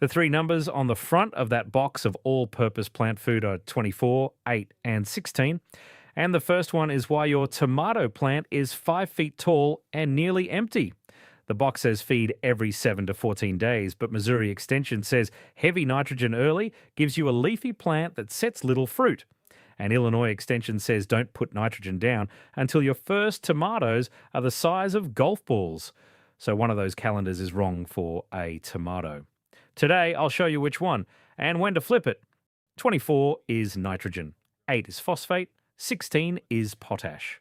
The three numbers on the front of that box of all-purpose plant food are 24, 8, and 16. And the first one is why your tomato plant is 5 feet tall and nearly empty. The box says feed every 7 to 14 days, but Missouri Extension says heavy nitrogen early gives you a leafy plant that sets little fruit. And Illinois Extension says don't put nitrogen down until your first tomatoes are the size of golf balls. So one of those calendars is wrong for a tomato. Today, I'll show you which one and when to flip it. 24 is nitrogen, 8 is phosphate, 16 is potash.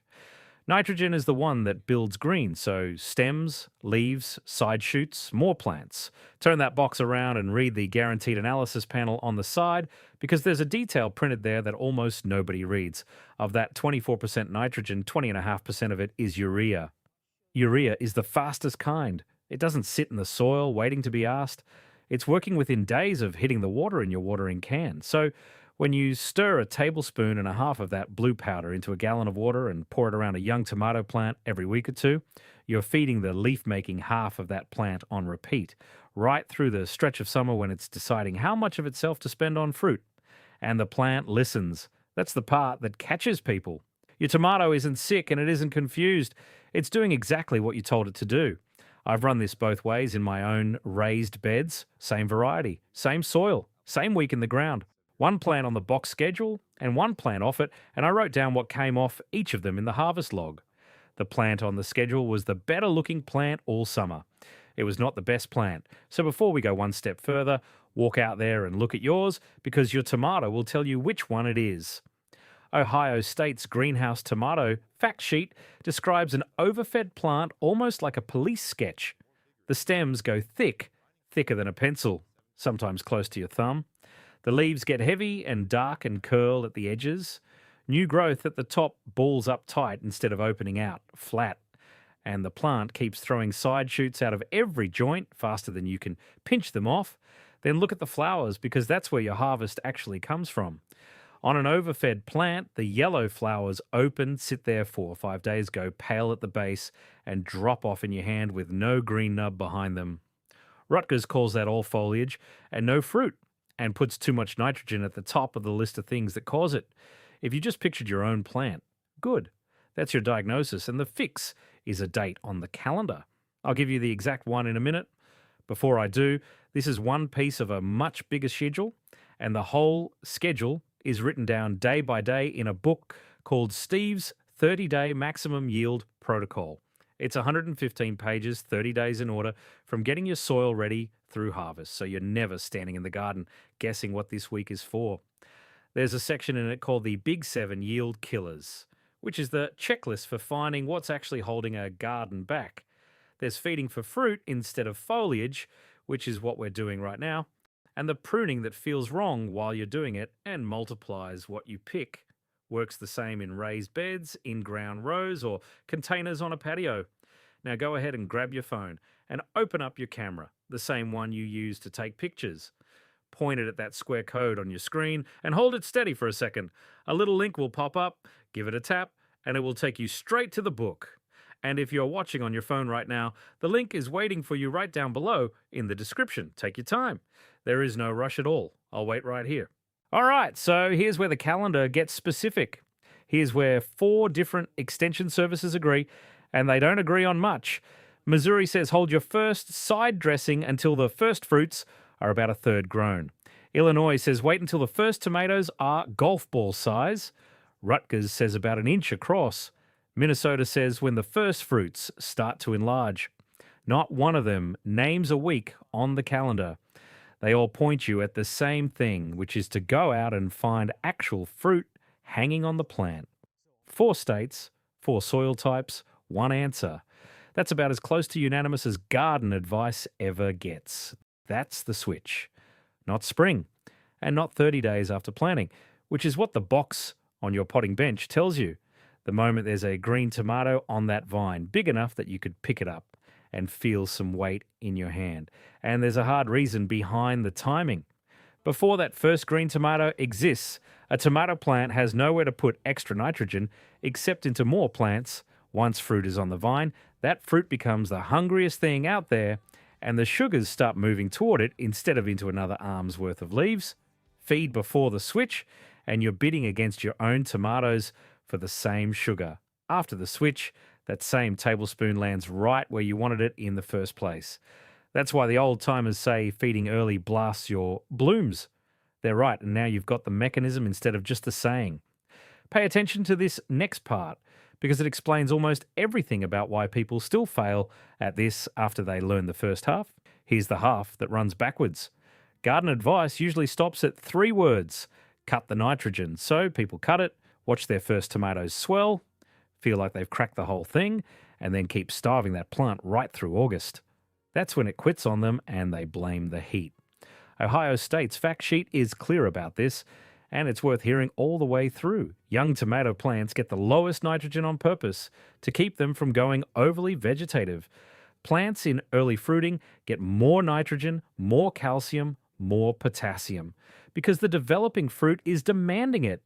Nitrogen is the one that builds green, so stems, leaves, side shoots, more plants. Turn that box around and read the guaranteed analysis panel on the side because there's a detail printed there that almost nobody reads. Of that 24% nitrogen, 20.5% of it is urea. Urea is the fastest kind. It doesn't sit in the soil waiting to be asked. It's working within days of hitting the water in your watering can. So when you stir a tablespoon and a half of that blue powder into a gallon of water and pour it around a young tomato plant every week or two, you're feeding the leaf-making half of that plant on repeat, right through the stretch of summer when it's deciding how much of itself to spend on fruit. And the plant listens. That's the part that catches people. Your tomato isn't sick and it isn't confused. It's doing exactly what you told it to do. I've run this both ways in my own raised beds, same variety, same soil, same week in the ground. One plant on the box schedule and one plant off it, and I wrote down what came off each of them in the harvest log. The plant on the schedule was the better looking plant all summer. It was not the best plant. So before we go one step further, walk out there and look at yours because your tomato will tell you which one it is. Ohio State's greenhouse tomato fact sheet describes an overfed plant almost like a police sketch. The stems go thick, thicker than a pencil, sometimes close to your thumb. The leaves get heavy and dark and curl at the edges. New growth at the top balls up tight instead of opening out, flat. And the plant keeps throwing side shoots out of every joint faster than you can pinch them off. Then look at the flowers because that's where your harvest actually comes from. On an overfed plant, the yellow flowers open, sit there 4 or 5 days, go pale at the base, and drop off in your hand with no green nub behind them. Rutgers calls that all foliage and no fruit, and puts too much nitrogen at the top of the list of things that cause it. If you just pictured your own plant, good. That's your diagnosis, and the fix is a date on the calendar. I'll give you the exact one in a minute. Before I do, this is one piece of a much bigger schedule, and the whole schedule is written down day by day in a book called Steve's 30-Day Maximum Yield Protocol. It's 115 pages, 30 days in order, from getting your soil ready through harvest, so you're never standing in the garden guessing what this week is for. There's a section in it called the Big 7 Yield Killers, which is the checklist for finding what's actually holding a garden back. There's feeding for fruit instead of foliage, which is what we're doing right now, and the pruning that feels wrong while you're doing it and multiplies what you pick. Works the same in raised beds, in-ground rows, or containers on a patio. Now go ahead and grab your phone and open up your camera, the same one you use to take pictures. Point it at that square code on your screen and hold it steady for a second. A little link will pop up, give it a tap, and it will take you straight to the book. And if you're watching on your phone right now, the link is waiting for you right down below in the description. Take your time. There is no rush at all. I'll wait right here. All right, so here's where the calendar gets specific. Here's where 4 different extension services agree, and they don't agree on much. Missouri says hold your first side dressing until the first fruits are about a third grown. Illinois says wait until the first tomatoes are golf ball size. Rutgers says about an inch across. Minnesota says when the first fruits start to enlarge. Not one of them names a week on the calendar. They all point you at the same thing, which is to go out and find actual fruit hanging on the plant. 4 states, 4 soil types, 1 answer. That's about as close to unanimous as garden advice ever gets. That's the switch. Not spring, and not 30 days after planting, which is what the box on your potting bench tells you. The moment there's a green tomato on that vine, big enough that you could pick it up and feel some weight in your hand. And there's a hard reason behind the timing. Before that first green tomato exists, a tomato plant has nowhere to put extra nitrogen except into more plants. Once fruit is on the vine, that fruit becomes the hungriest thing out there, and the sugars start moving toward it instead of into another arm's worth of leaves. Feed before the switch, and you're bidding against your own tomatoes for the same sugar. After the switch, that same tablespoon lands right where you wanted it in the first place. That's why the old timers say feeding early blasts your blooms. They're right, and now you've got the mechanism instead of just the saying. Pay attention to this next part, because it explains almost everything about why people still fail at this after they learn the first half. Here's the half that runs backwards. Garden advice usually stops at 3 words. Cut the nitrogen. So people cut it, watch their first tomatoes swell, feel like they've cracked the whole thing, and then keep starving that plant right through August. That's when it quits on them and they blame the heat. Ohio State's fact sheet is clear about this, and it's worth hearing all the way through. Young tomato plants get the lowest nitrogen on purpose to keep them from going overly vegetative. Plants in early fruiting get more nitrogen, more calcium, more potassium, because the developing fruit is demanding it.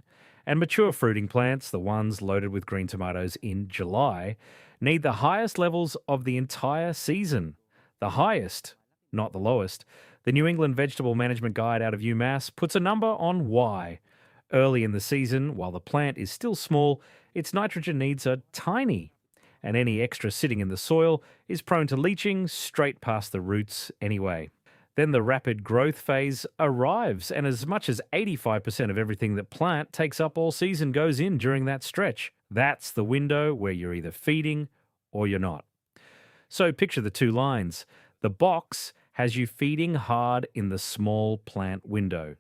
And mature fruiting plants, the ones loaded with green tomatoes in July, need the highest levels of the entire season. The highest, not the lowest. The New England Vegetable Management Guide out of UMass puts a number on why. Early in the season, while the plant is still small, its nitrogen needs are tiny, and any extra sitting in the soil is prone to leaching straight past the roots anyway. Then the rapid growth phase arrives, and as much as 85% of everything that plant takes up all season goes in during that stretch. That's the window where you're either feeding or you're not. So picture the 2 lines. The box has you feeding hard in the small plant window.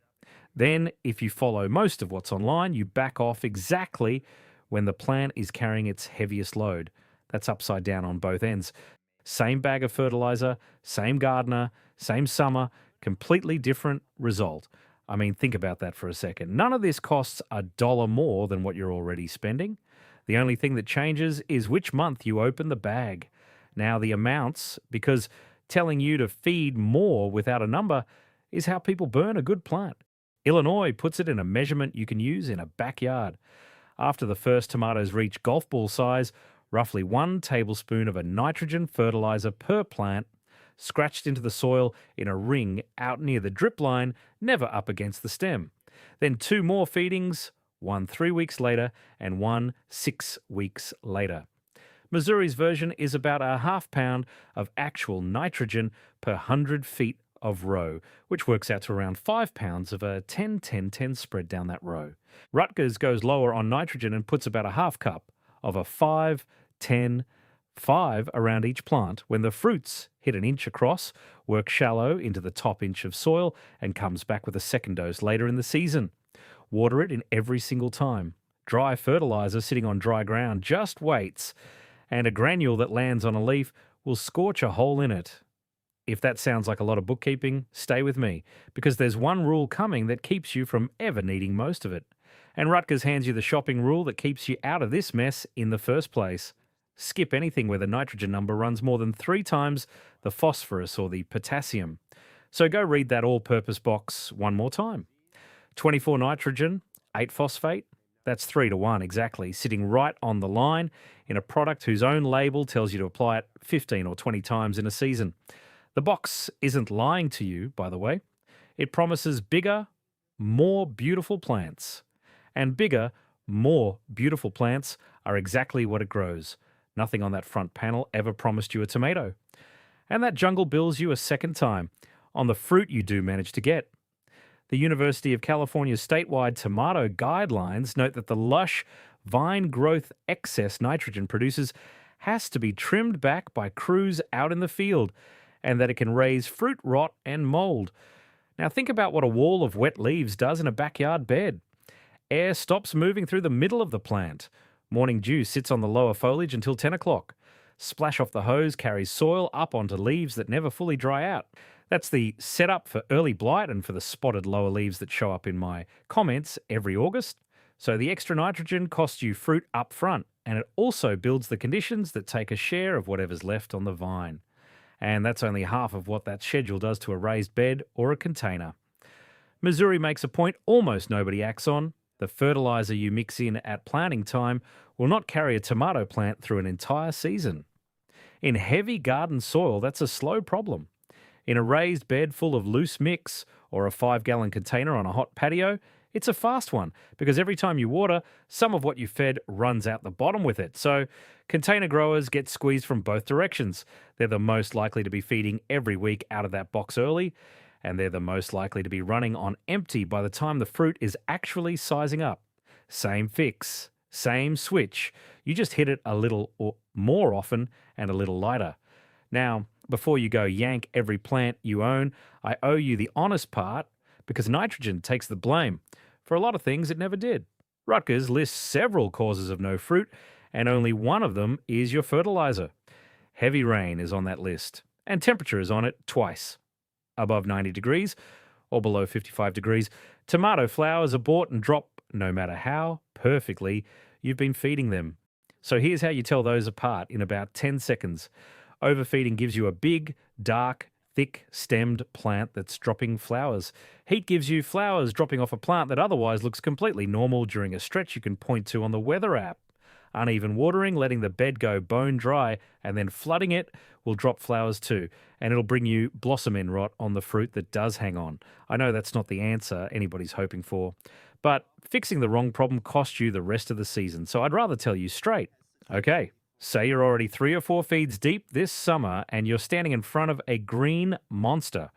Then, if you follow most of what's online, you back off exactly when the plant is carrying its heaviest load. That's upside down on both ends. Same bag of fertilizer, same gardener, same summer, completely different result. I mean, think about that for a second. None of this costs $1 more than what you're already spending. The only thing that changes is which month you open the bag. Now, the amounts, because telling you to feed more without a number is how people burn a good plant. Illinois puts it in a measurement you can use in a backyard. After the first tomatoes reach golf ball size, roughly 1 tablespoon of a nitrogen fertilizer per plant, scratched into the soil in a ring out near the drip line, never up against the stem. Then 2 more feedings, 1 3 weeks later and 1 6 weeks later. Missouri's version is about a ½ pound of actual nitrogen per 100 feet of row, which works out to around 5 pounds of a 10-10-10 spread down that row. Rutgers goes lower on nitrogen and puts about a ½ cup of a 5-10-5 around each plant when the fruits hit an inch across, work shallow into the top inch of soil, and comes back with a second dose later in the season. Water it in every single time. Dry fertilizer sitting on dry ground just waits, and a granule that lands on a leaf will scorch a hole in it. If that sounds like a lot of bookkeeping, stay with me, because there's one rule coming that keeps you from ever needing most of it. And Rutgers hands you the shopping rule that keeps you out of this mess in the first place. Skip anything where the nitrogen number runs more than 3 times the phosphorus or the potassium. So go read that all-purpose box one more time. 24 nitrogen, 8 phosphate. That's 3 to 1 exactly, sitting right on the line in a product whose own label tells you to apply it 15 or 20 times in a season. The box isn't lying to you, by the way. It promises bigger, more beautiful plants. And bigger, more beautiful plants are exactly what it grows. Nothing on that front panel ever promised you a tomato. And that jungle bills you a second time on the fruit you do manage to get. The University of California's statewide tomato guidelines note that the lush vine growth excess nitrogen produces has to be trimmed back by crews out in the field, and that it can raise fruit rot and mold. Now think about what a wall of wet leaves does in a backyard bed. Air stops moving through the middle of the plant. Morning dew sits on the lower foliage until 10 o'clock. Splash off the hose carries soil up onto leaves that never fully dry out. That's the setup for early blight and for the spotted lower leaves that show up in my comments every August. So the extra nitrogen costs you fruit up front, and it also builds the conditions that take a share of whatever's left on the vine. And that's only half of what that schedule does to a raised bed or a container. Missouri makes a point almost nobody acts on. The fertilizer you mix in at planting time will not carry a tomato plant through an entire season. In heavy garden soil, that's a slow problem. In a raised bed full of loose mix or a 5-gallon container on a hot patio, it's a fast one because every time you water, some of what you fed runs out the bottom with it. So container growers get squeezed from both directions. They're the most likely to be feeding every week out of that box early, and they're the most likely to be running on empty by the time the fruit is actually sizing up. Same fix, same switch. You just hit it a little or more often and a little lighter. Now, before you go yank every plant you own, I owe you the honest part because nitrogen takes the blame. For a lot of things, it never did. Rutgers lists several causes of no fruit, and only one of them is your fertilizer. Heavy rain is on that list, and temperature is on it twice. Above 90 degrees or below 55 degrees, tomato flowers are bought and drop no matter how perfectly you've been feeding them. So here's how you tell those apart in about 10 seconds. Overfeeding gives you a big, dark, thick-stemmed plant that's dropping flowers. Heat gives you flowers dropping off a plant that otherwise looks completely normal during a stretch you can point to on the weather app. Uneven watering, letting the bed go bone dry, and then flooding it will drop flowers too, and it'll bring you blossom end rot on the fruit that does hang on. I know that's not the answer anybody's hoping for, but fixing the wrong problem costs you the rest of the season, so I'd rather tell you straight. Okay, say you're already 3 or 4 feeds deep this summer and you're standing in front of a green monster.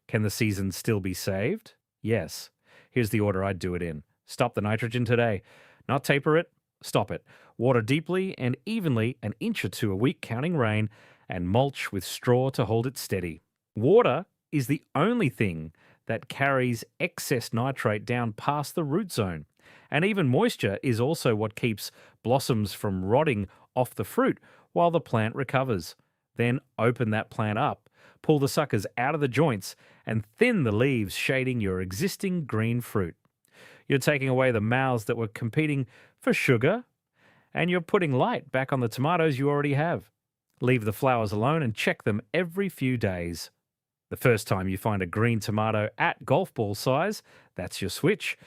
Can the season still be saved? Yes. Here's the order I'd do it in. Stop the nitrogen today. Not taper it, stop it. Water deeply and evenly, an inch or two a week counting rain, and mulch with straw to hold it steady. Water is the only thing that carries excess nitrate down past the root zone. And even moisture is also what keeps blossoms from rotting off the fruit while the plant recovers. Then open that plant up, pull the suckers out of the joints, and thin the leaves shading your existing green fruit. You're taking away the mouths that were competing for sugar, and you're putting light back on the tomatoes you already have. Leave the flowers alone and check them every few days. The first time you find a green tomato at golf ball size, that's your switch.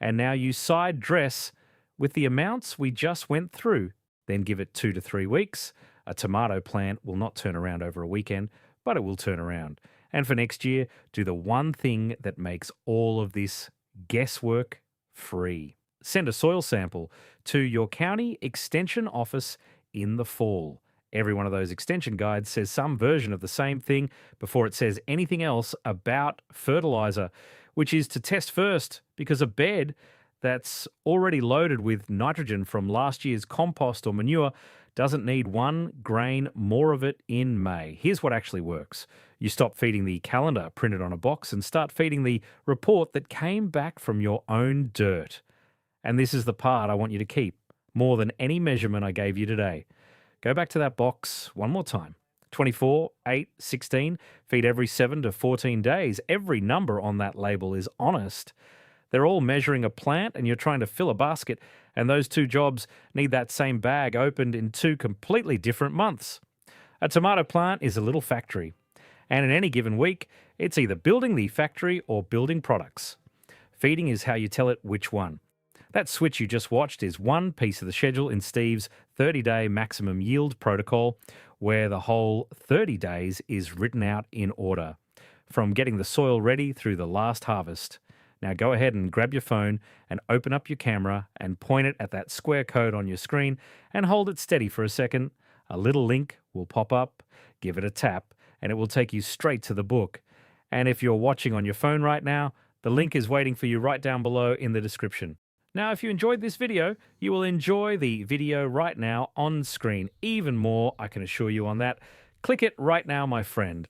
And now you side dress with the amounts we just went through. Then give it 2 to 3 weeks. A tomato plant will not turn around over a weekend, but it will turn around. And for next year, do the one thing that makes all of this guesswork free. Send a soil sample to your county extension office in the fall. Every one of those extension guides says some version of the same thing before it says anything else about fertilizer, which is to test first because a bed that's already loaded with nitrogen from last year's compost or manure doesn't need 1 grain more of it in May. Here's what actually works. You stop feeding the calendar printed on a box and start feeding the report that came back from your own dirt. And this is the part I want you to keep, more than any measurement I gave you today. Go back to that box one more time. 24, 8, 16, feed every 7 to 14 days. Every number on that label is honest. They're all measuring a plant and you're trying to fill a basket, and those 2 jobs need that same bag opened in 2 completely different months. A tomato plant is a little factory, and in any given week, it's either building the factory or building products. Feeding is how you tell it which one. That switch you just watched is one piece of the schedule in Steve's 30-day maximum yield protocol, where the whole 30 days is written out in order, from getting the soil ready through the last harvest. Now go ahead and grab your phone and open up your camera and point it at that square code on your screen and hold it steady for a second. A little link will pop up, give it a tap, and it will take you straight to the book. And if you're watching on your phone right now, the link is waiting for you right down below in the description. Now, if you enjoyed this video, you will enjoy the video right now on screen even more, I can assure you on that. Click it right now, my friend.